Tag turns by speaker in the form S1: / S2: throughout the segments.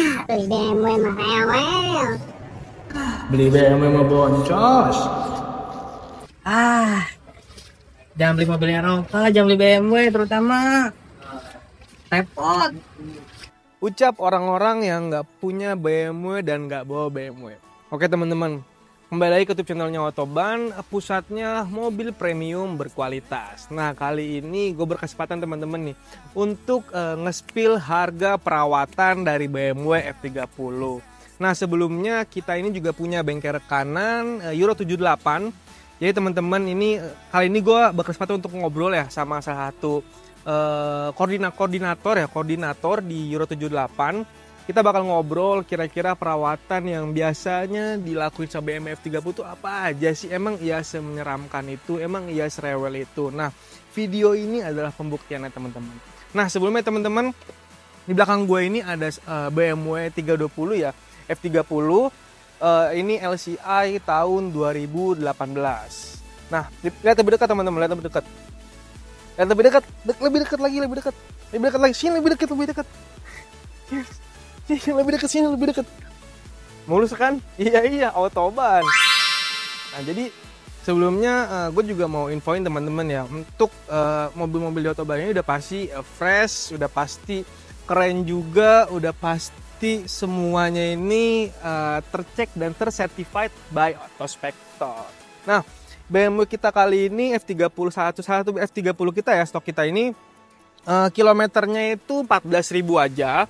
S1: Beli BMW mah rewel.
S2: Beli BMW mau boncos.
S3: Jangan beli mobil Eropa, jangan beli BMW terutama. Repot.
S4: Ucap orang-orang yang nggak punya BMW dan nggak bawa BMW. Oke teman-teman, kembali lagi ke YouTube channelnya Autoban, pusatnya mobil premium berkualitas. Nah kali ini gue berkesempatan teman-teman nih untuk nge-spill harga perawatan dari BMW F30. Nah sebelumnya kita ini juga punya bengkel rekanan Euro 78. Jadi teman-teman ini kali ini gue berkesempatan untuk ngobrol ya sama salah satu koordinator di Euro 78. Kita bakal ngobrol kira-kira perawatan yang biasanya dilakuin sama BMW F30 itu apa aja sih, emang iya semenyeramkan itu, emang iya serewel itu. Nah video ini adalah pembuktiannya teman-teman. Nah sebelumnya teman-teman, di belakang gue ini ada BMW 320 ya, F30. Ini LCI tahun 2018. Nah lihat lebih dekat teman-teman, lihat lebih dekat. Lihat lebih dekat, lebih dekat lagi, lebih dekat lagi, sini lebih dekat. Sini lebih dekat. Mulus kan? Iya, Autoban. Nah, jadi sebelumnya gue juga mau infoin teman-teman ya, untuk mobil-mobil di Autoban ini udah pasti fresh, udah pasti keren juga, udah pasti semuanya ini tercek dan tercertified by Autospector. Nah, BMW kita kali ini F30 satu F30 kita ya, stok kita ini kilometernya itu 14.000 aja.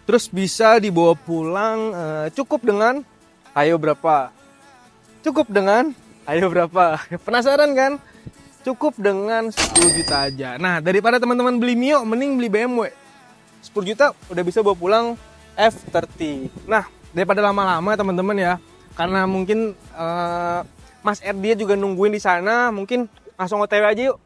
S4: Terus bisa dibawa pulang cukup dengan ayo berapa? Penasaran kan? Cukup dengan 10 juta aja. Nah, daripada teman-teman beli Mio, mending beli BMW. 10 juta udah bisa bawa pulang F30. Nah, daripada lama-lama teman-teman ya, karena mungkin Mas Erdi juga nungguin di sana, mungkin langsung OTW aja yuk.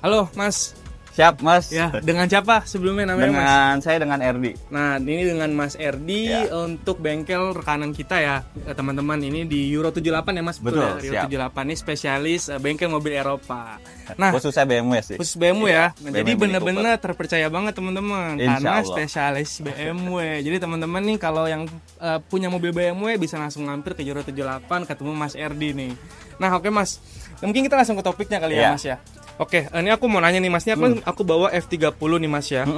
S4: Halo Mas.
S5: Siap Mas.
S4: Ya, dengan siapa sebelumnya namanya Mas?
S5: Saya dengan Erdi.
S4: Nah, ini dengan Mas Erdi ya. Untuk bengkel rekanan kita ya, teman-teman. Ini di Euro 78 ya Mas?
S5: Betul,
S4: ya? Euro 78 ini spesialis bengkel mobil Eropa. Nah,
S5: khususnya BMW sih.
S4: Khusus BMW ya.
S5: Nah,
S4: jadi benar-benar terpercaya banget teman-teman, karena spesialis BMW. Jadi teman-teman nih kalau yang punya mobil BMW bisa langsung mampir ke Euro 78 ketemu Mas Erdi nih. Nah, oke Mas. Mungkin kita langsung ke topiknya kali ya Mas ya. Oke, ini aku mau nanya nih Mas, aku bawa F30 nih Mas ya.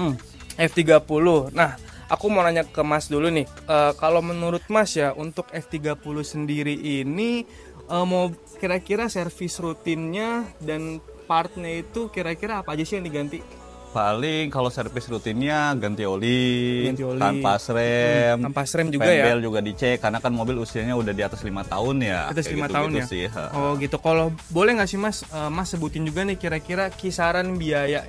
S4: F30. Nah, aku mau nanya ke Mas dulu nih. Kalau menurut Mas ya, untuk F30 sendiri ini mau kira-kira servis rutinnya dan partnya itu kira-kira apa aja sih yang diganti?
S5: Paling kalau servis rutinnya ganti oli, tanpa rem.
S4: Tanpa rem juga ya.
S5: Bel juga dicek karena kan mobil usianya udah di atas 5 tahun ya.
S4: Atas 5 tahun ya.
S5: Sih.
S4: Oh gitu. Kalau boleh nggak sih Mas, Mas sebutin juga nih kira-kira kisaran biaya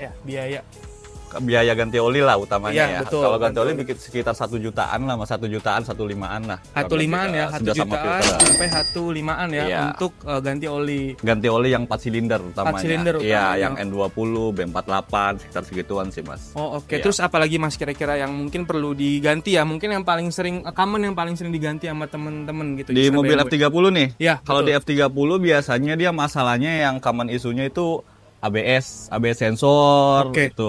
S5: ganti oli lah utamanya ya.
S4: Betul,
S5: kalau ganti oli sekitar 1 jutaan lah, 1 jutaan, 1,5-an lah.
S4: 1,5-an ya, 1 jutaan sampai 1,5-an ya untuk ganti oli.
S5: Ganti oli yang 4 silinder utamanya. 4
S4: silinder
S5: Iya, yang N20, B48, sekitar segituan sih Mas.
S4: Oh oke. Terus apalagi Mas kira-kira yang mungkin perlu diganti ya? Mungkin yang paling sering yang paling sering diganti sama temen-temen gitu.
S5: Di mobil F30 nih?
S4: Ya.
S5: Kalau di F30 biasanya dia masalahnya yang common isunya itu ABS sensor itu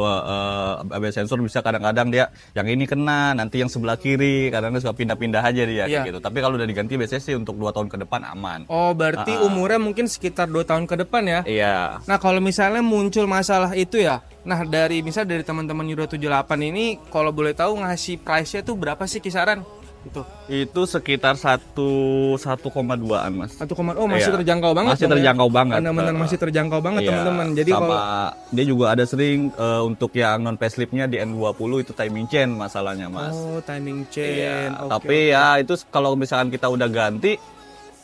S5: ABS sensor bisa kadang-kadang dia yang ini kena, nanti yang sebelah kiri kadang-kadang suka pindah-pindah aja dia kayak gitu. Tapi kalau udah diganti biasanya sih untuk 2 tahun ke depan aman.
S4: Oh, berarti umurnya mungkin sekitar 2 tahun ke depan ya?
S5: Iya.
S4: Nah, kalau misalnya muncul masalah itu ya. Nah, dari teman-teman Euro 78 ini kalau boleh tahu ngasih price-nya tuh berapa sih kisaran?
S5: Itu sekitar 1,2-an Mas.
S4: 1, masih terjangkau banget.
S5: Masih terjangkau banget.
S4: Benar-benar masih terjangkau banget teman-teman. Jadi
S5: dia juga ada sering untuk yang non faceliftnya di N20 itu timing chain masalahnya Mas.
S4: Oh, timing chain.
S5: Tapi ya itu kalau misalkan kita udah ganti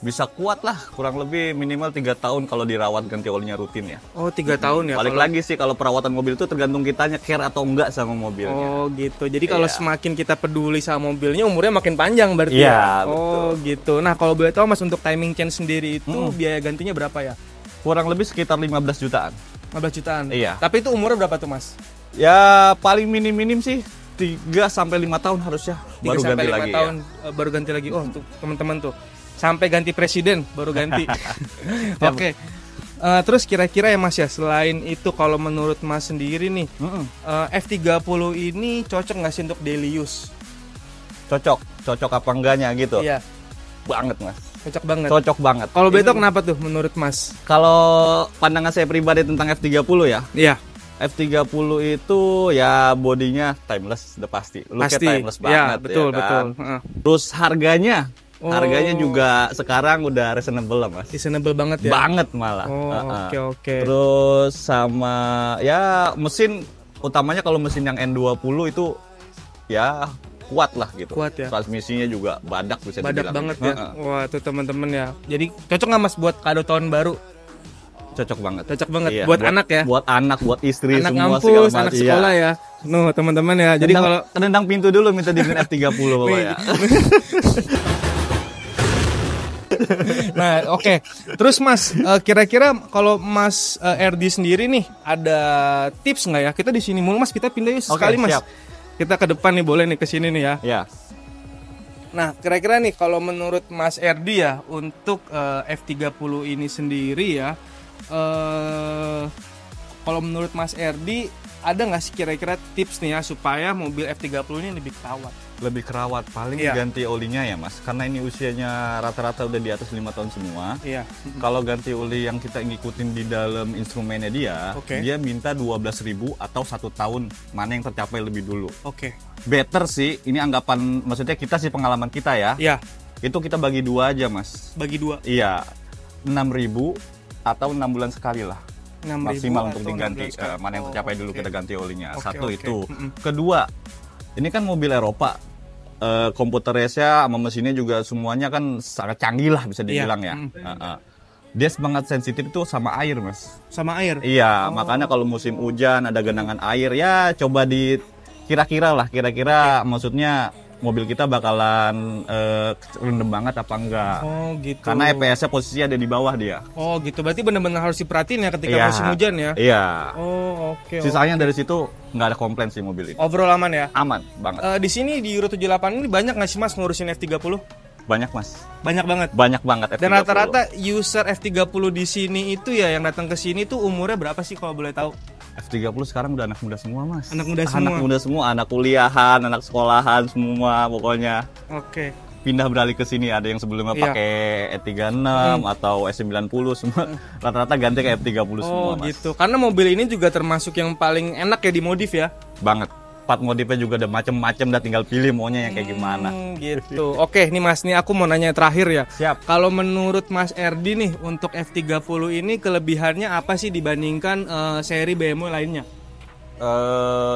S5: bisa kuat lah, kurang lebih minimal 3 tahun kalau dirawat ganti olinya rutin ya.
S4: Oh 3 tahun ya.
S5: Balik lagi sih kalau perawatan mobil itu tergantung kitanya care atau enggak sama mobilnya.
S4: Oh gitu. Jadi kalau semakin kita peduli sama mobilnya umurnya makin panjang berarti
S5: ya.
S4: Oh betul. Gitu. Nah kalau boleh tahu Mas untuk timing chain sendiri itu biaya gantinya berapa ya?
S5: Kurang lebih sekitar 15 jutaan.
S4: 15 jutaan.
S5: Iya.
S4: Tapi itu umurnya berapa tuh, Mas?
S5: Ya paling minim sih 3 sampai 5 tahun harusnya
S4: 3
S5: baru
S4: sampai
S5: ganti
S4: 5
S5: lagi
S4: tahun
S5: ya.
S4: baru ganti lagi. Oh, tuh teman-teman tuh. Sampai ganti presiden baru ganti. Oke. Terus kira-kira ya Mas ya, selain itu kalau menurut Mas sendiri nih, F30 ini cocok nggak sih untuk daily use?
S5: Cocok apa enggaknya gitu.
S4: Iya,
S5: Banget Mas.
S4: cocok banget.
S5: Cocok banget.
S4: Kalau Beto
S5: Ini-
S4: kenapa tuh menurut Mas?
S5: Kalau pandangan saya pribadi tentang F30 ya,
S4: Iya,
S5: F30 itu ya bodinya timeless, udah pasti. Looknya
S4: pasti.
S5: timeless
S4: Iya,
S5: banget.
S4: betul,
S5: ya kan?
S4: betul. Heeh.
S5: Terus harganya
S4: Oh.
S5: Harganya juga sekarang udah reasonable lah Mas.
S4: Reasonable banget ya.
S5: Banget malah.
S4: Oh, oke.
S5: Terus sama ya mesin, utamanya kalau mesin yang N20 itu ya kuat lah gitu.
S4: Kuat ya.
S5: Transmisinya juga badak bisa
S4: Badak
S5: dibilang.
S4: banget ya. Wah, tuh teman-teman ya. Jadi cocok nggak Mas buat kado tahun baru?
S5: Cocok banget.
S4: Cocok banget
S5: Iya,
S4: buat anak ya.
S5: Buat anak, buat istri,
S4: Anak
S5: semua
S4: ngampus,
S5: segala
S4: anak
S5: macam.
S4: sekolah ya. Nuh, teman-teman ya. Jadi kalau
S5: Tendang pintu dulu minta dibeliin F30 pokoknya.
S4: Nah, oke. Terus Mas, kira-kira kalau Mas RD sendiri nih ada tips nggak ya? Kita di sini mulu Mas, kita pindah yuk sekali Mas.
S5: siap.
S4: Kita ke depan nih, boleh nih ke sini nih ya.
S5: Ya.
S4: Nah, kira-kira nih kalau menurut Mas RD ya untuk F30 ini sendiri ya, kalau menurut Mas RD ada nggak sih kira-kira tips nih ya supaya mobil F30 ini lebih kerawat?
S5: Lebih kerawat, paling
S4: Iya.
S5: ganti olinya ya Mas. Karena ini usianya rata-rata udah di atas 5 tahun semua.
S4: Iya.
S5: Kalau ganti oli yang kita ngikutin di dalam instrumennya dia,
S4: Oke.
S5: dia minta 12.000 atau 1 tahun, mana yang tercapai lebih dulu.
S4: Oke.
S5: Better sih, ini anggapan, maksudnya kita sih pengalaman kita ya.
S4: Iya,
S5: Itu kita bagi 2 aja Mas.
S4: bagi 2.
S5: Iya, 6.000 atau 6 bulan sekali lah.
S4: 6.000
S5: Maksimal untuk
S4: atau
S5: diganti.
S4: 16 kali.
S5: Mana yang tercapai dulu
S4: oke.
S5: kita ganti olinya.
S4: Oke,
S5: Satu
S4: oke.
S5: itu.
S4: Mm-mm.
S5: Kedua, ini kan mobil Eropa. Komputerisnya sama mesinnya juga semuanya kan sangat canggih lah bisa dibilang ya. Dia sangat sensitif tuh sama air Mas.
S4: Sama air.
S5: Iya, makanya kalau musim hujan ada genangan air ya coba di kira-kira maksudnya mobil kita bakalan rendem banget apa enggak.
S4: Oh, gitu.
S5: Karena EPS-nya posisinya ada di bawah dia.
S4: Oh, gitu. Berarti benar-benar harus diperhatiin ya ketika
S5: Iya.
S4: musim hujan ya.
S5: Iya.
S4: Oh, oke.
S5: Sisanya dari situ nggak ada komplain sih mobil ini.
S4: Overall aman ya.
S5: Aman banget.
S4: Di sini di Euro 78 ini banyak nggak sih Mas ngurusin F30?
S5: Banyak Mas.
S4: Banyak banget.
S5: Banyak banget F30.
S4: Dan rata-rata user F30 di sini itu ya yang datang ke sini tuh umurnya berapa sih kalau boleh tahu?
S5: F30 sekarang udah anak muda semua Mas.
S4: Anak muda semua.
S5: Anak muda semua, anak kuliahan, anak sekolahan semua pokoknya.
S4: Oke.
S5: Pindah beralih ke sini, ada yang sebelumnya
S4: Iya.
S5: pakai E36 atau S90 semua rata-rata ganti ke F30 semua
S4: Oh,
S5: Mas.
S4: gitu. Karena mobil ini juga termasuk yang paling enak ya dimodif ya.
S5: Banget. Part modifnya juga ada macem-macem, dah tinggal pilih maunya yang kayak gimana.
S4: Gitu. Oke, nih Mas, nih aku mau nanya terakhir ya.
S5: Siap.
S4: Kalau menurut Mas RD nih untuk F30 ini kelebihannya apa sih dibandingkan seri BMW lainnya?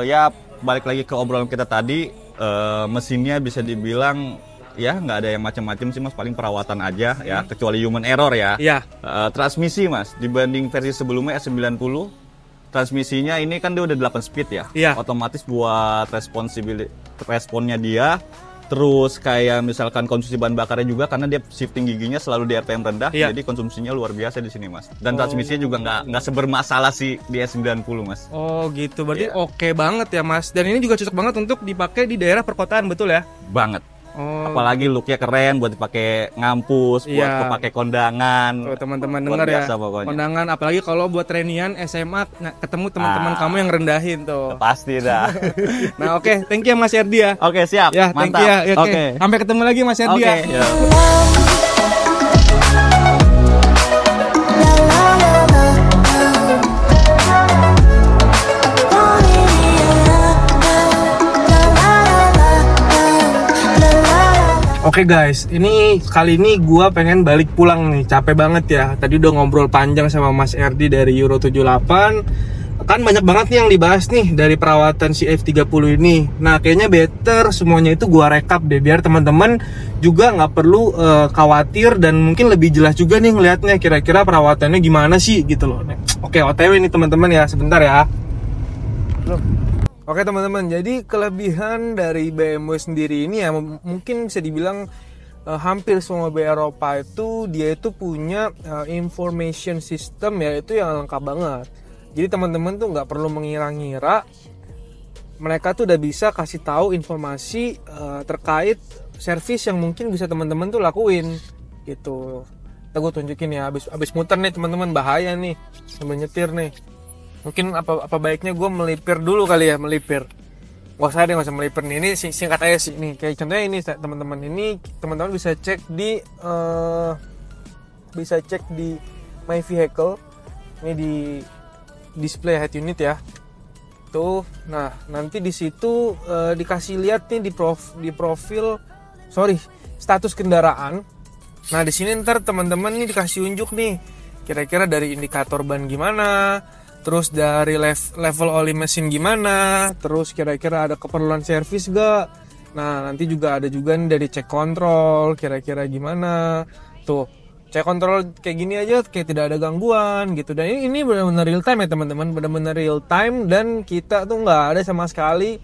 S5: Ya balik lagi ke obrolan kita tadi, mesinnya bisa dibilang ya nggak ada yang macam-macam sih Mas, paling perawatan aja ya, kecuali human error ya.
S4: Iya.
S5: Transmisi Mas, dibanding versi sebelumnya S90, transmisinya ini kan dia udah 8 speed ya.
S4: Iya.
S5: Otomatis buat responnya dia, terus kayak misalkan konsumsi bahan bakarnya juga karena dia shifting giginya selalu di RPM rendah,
S4: Iya.
S5: jadi konsumsinya luar biasa di sini Mas. Dan transmisinya juga nggak sebermasalah sih di S90 Mas.
S4: Oh, gitu. Berarti
S5: Iya.
S4: oke banget ya, Mas. Dan ini juga cocok banget untuk dipakai di daerah perkotaan, betul ya?
S5: Banget.
S4: Oh.
S5: Apalagi looknya keren buat dipakai ngampus, buat
S4: Iya.
S5: pakai kondangan.
S4: Tuh, teman-teman
S5: Luar
S4: dengar ya.
S5: biasa pokoknya.
S4: Kondangan apalagi kalau buat trainingan SMA ketemu teman-teman kamu yang rendahin tuh.
S5: Pasti dah.
S4: Nah, oke, thank you ya Mas Erdi ya.
S5: Oke, siap.
S4: Ya, thank
S5: Mantap.
S4: you ya. Ya, oke.
S5: Oke.
S4: Sampai ketemu lagi Mas Erdi
S5: Oke.
S4: ya.
S5: Ya.
S4: Oke guys, ini kali ini gua pengen balik pulang nih, capek banget ya. Tadi udah ngobrol panjang sama Mas Erdi dari Euro 78. Kan banyak banget nih yang dibahas nih dari perawatan si F30 ini. Nah, kayaknya better semuanya itu gua rekap deh biar teman-teman juga nggak perlu khawatir dan mungkin lebih jelas juga nih ngelihatnya kira-kira perawatannya gimana sih gitu loh. Oke, OTW nih teman-teman ya, sebentar ya. Oke teman-teman, jadi kelebihan dari BMW sendiri ini ya mungkin bisa dibilang hampir semua mobil Eropa itu dia itu punya information system ya itu yang lengkap banget. Jadi teman-teman tuh nggak perlu mengira-ngira, mereka tuh udah bisa kasih tahu informasi terkait servis yang mungkin bisa teman-teman tuh lakuin gitu. Kita gue tunjukin ya, abis muter nih teman-teman, bahaya nih sambil nyetir nih. Mungkin apa baiknya gue melipir dulu kali ya, melipir. Gak usah deh, gak usah melipir nih. Ini singkat aja sih nih. Kayak contohnya ini teman-teman, ini teman-teman bisa cek di My Vehicle. Ini di display head unit ya. Tuh, nah nanti di situ dikasih lihat nih di profil status kendaraan. Nah di sini ntar teman-teman nih dikasih unjuk nih, kira-kira dari indikator ban gimana, terus dari level oli mesin gimana, terus kira-kira ada keperluan servis gak. Nah nanti juga ada juga nih dari cek kontrol, kira-kira gimana. Tuh, cek kontrol kayak gini aja kayak tidak ada gangguan gitu. Dan ini benar-benar real time ya teman-teman, benar-benar real time, dan kita tuh nggak ada sama sekali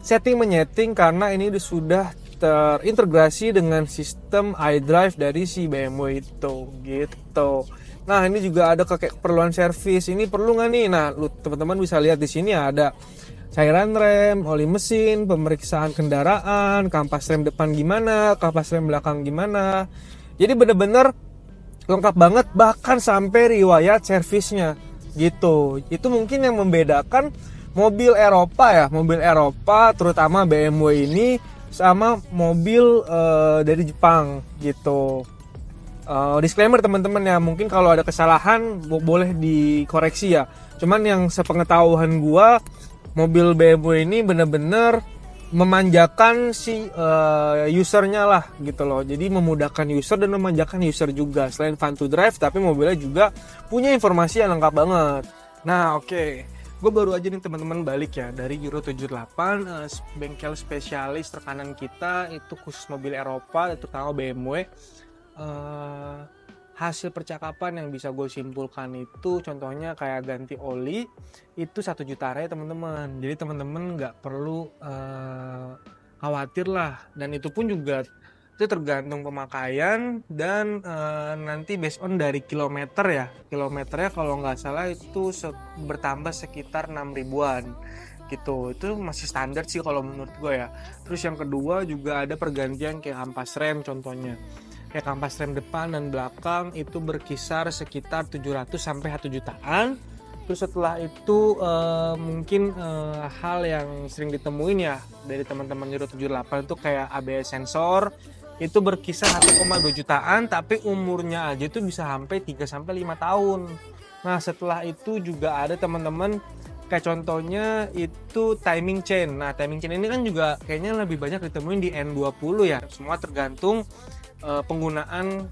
S4: setting menyeting karena ini sudah terintegrasi dengan sistem iDrive dari si BMW itu gitu. Nah ini juga ada kayak keperluan servis, ini perlu nggak nih? Nah teman-teman bisa lihat di sini ada cairan rem, oli mesin, pemeriksaan kendaraan, kampas rem depan gimana, kampas rem belakang gimana. Jadi benar-benar lengkap banget, bahkan sampai riwayat servisnya gitu. Itu mungkin yang membedakan mobil Eropa ya, mobil Eropa terutama BMW ini sama mobil dari Jepang gitu. Disclaimer teman-teman ya, mungkin kalau ada kesalahan boleh dikoreksi ya. Cuman yang sepengetahuan gua, mobil BMW ini bener-bener memanjakan si usernya lah gitu loh. Jadi memudahkan user dan memanjakan user juga. Selain fun to drive, tapi mobilnya juga punya informasi yang lengkap banget. Nah oke, gue baru aja nih teman-teman balik ya dari Euro 78, bengkel spesialis terkanan kita itu khusus mobil Eropa, terutama BMW. Hasil percakapan yang bisa gue simpulkan itu contohnya kayak ganti oli itu 1 juta ya teman-teman. Jadi teman-teman nggak perlu khawatir lah, dan itu pun juga itu tergantung pemakaian dan nanti based on dari kilometer ya. Kilometernya kalau nggak salah itu bertambah sekitar 6 ribuan gitu. Itu masih standar sih kalau menurut gue ya. Terus yang kedua juga ada pergantian kayak kampas rem contohnya. Kayak kampas rem depan dan belakang itu berkisar sekitar 700 sampai 1 jutaan. Terus setelah itu mungkin hal yang sering ditemuin ya dari teman-teman Euro 78 itu kayak ABS sensor itu berkisar 1,2 jutaan, tapi umurnya aja itu bisa sampai 3 sampai 5 tahun. Nah, setelah itu juga ada teman-teman kayak contohnya itu timing chain. Nah, timing chain ini kan juga kayaknya lebih banyak ditemuin di N20 ya. Semua tergantung penggunaan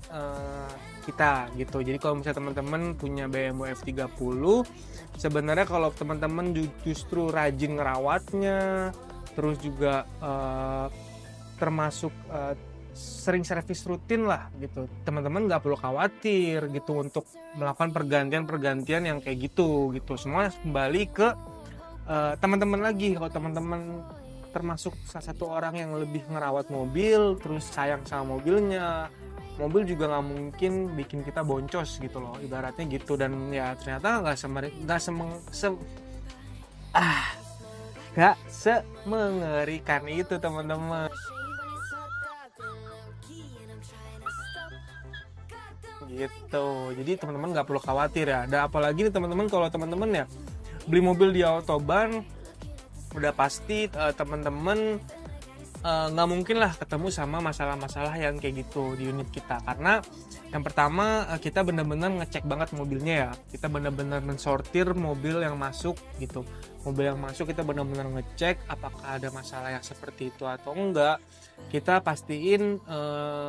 S4: kita gitu. Jadi kalau misalnya teman-teman punya BMW F30, sebenarnya kalau teman-teman justru rajin ngerawatnya, terus juga termasuk sering servis rutin lah gitu, teman-teman nggak perlu khawatir gitu untuk melakukan pergantian yang kayak gitu. Semua kembali ke teman-teman lagi. Kalau teman-teman termasuk salah satu orang yang lebih ngerawat mobil, terus sayang sama mobilnya, mobil juga nggak mungkin bikin kita boncos gitu loh, ibaratnya gitu. Dan ya ternyata nggak semengerikan itu teman-teman gitu. Jadi teman-teman nggak perlu khawatir ya. Dan apalagi nih teman-teman, kalau teman-teman ya beli mobil di Autobahn, udah pasti teman-teman nggak mungkin lah ketemu sama masalah-masalah yang kayak gitu di unit kita. Karena yang pertama kita benar-benar ngecek banget mobilnya ya. Kita benar-benar mensortir mobil yang masuk gitu. Mobil yang masuk kita benar-benar ngecek apakah ada masalah yang seperti itu atau enggak. Kita pastiin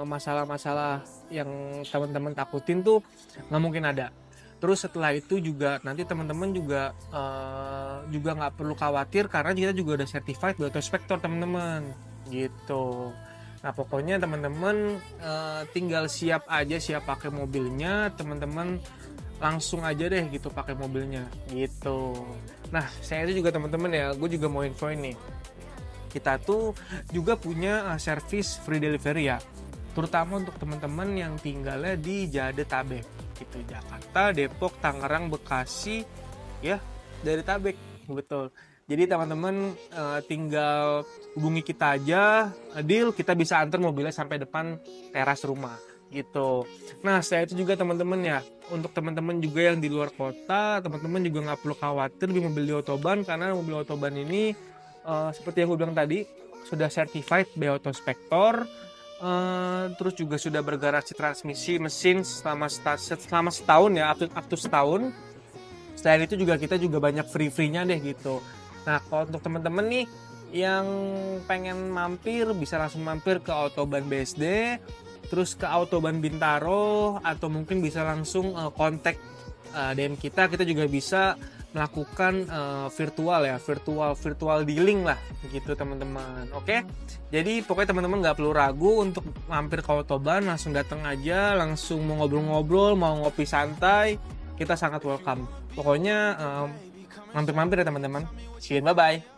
S4: masalah-masalah yang teman-teman takutin tuh nggak mungkin ada. Terus setelah itu juga nanti teman-teman juga nggak perlu khawatir karena kita juga udah certified by Autospector teman-teman gitu. Nah pokoknya teman-teman tinggal siap pakai mobilnya, teman-teman langsung aja deh gitu pakai mobilnya gitu. Nah saya itu juga teman-teman ya, gue juga mau info ini, kita tuh juga punya service free delivery ya, terutama untuk teman-teman yang tinggalnya di Jabodetabek gitu, Jakarta, Depok, Tangerang, Bekasi, ya, dari Tabek, betul. Jadi teman-teman tinggal hubungi kita aja, deal, kita bisa antar mobilnya sampai depan teras rumah gitu. Nah, saya itu juga teman-teman ya, untuk teman-teman juga yang di luar kota, teman-teman juga nggak perlu khawatir beli mobil di Autoban, karena mobil Autoban ini seperti yang gue bilang tadi, sudah certified B-Auto Inspector, terus juga sudah bergaransi transmisi mesin selama setahun ya, up to setahun. Selain itu juga kita juga banyak free-nya deh gitu. Nah, kalau untuk teman-teman nih yang pengen mampir, bisa langsung mampir ke Autoban BSD, terus ke Autoban Bintaro, atau mungkin bisa langsung kontak DM kita juga bisa melakukan virtual dealing lah gitu teman-teman. Oke, jadi pokoknya teman-teman nggak perlu ragu untuk mampir ke Autoban, langsung datang aja, langsung mau ngobrol-ngobrol, mau ngopi santai, kita sangat welcome. Pokoknya mampir-mampir ya teman-teman. See you, bye-bye.